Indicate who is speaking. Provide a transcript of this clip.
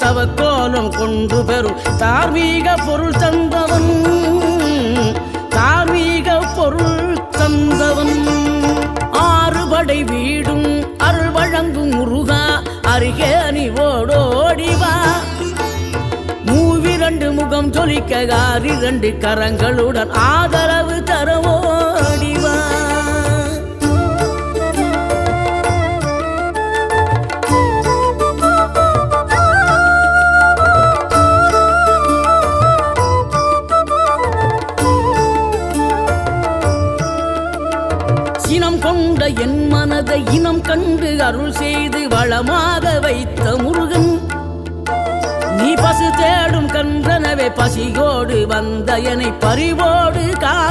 Speaker 1: தவக்கோலம் கொண்டு பெறும் தார்மீக பொருள் தந்தவன் தார்மீக பொருள் தந்தவன் ஆறுபடை வீடும் அருள் வழங்கும் முருகா அருகே நீ ஓடோடிவா மூவிரண்டு முகம் ஜொலிக்க 2 கரங்களுடன் ஆதரவு தரவோடிவா இனம் கொண்ட என் மனதை இனம் கண்டு அருள் செய்து வளமாக வைத்த முருகன் நீ பசு தேடும் கன்றனவே பசியோடு வந்த என்னை பறிவோடு காத்த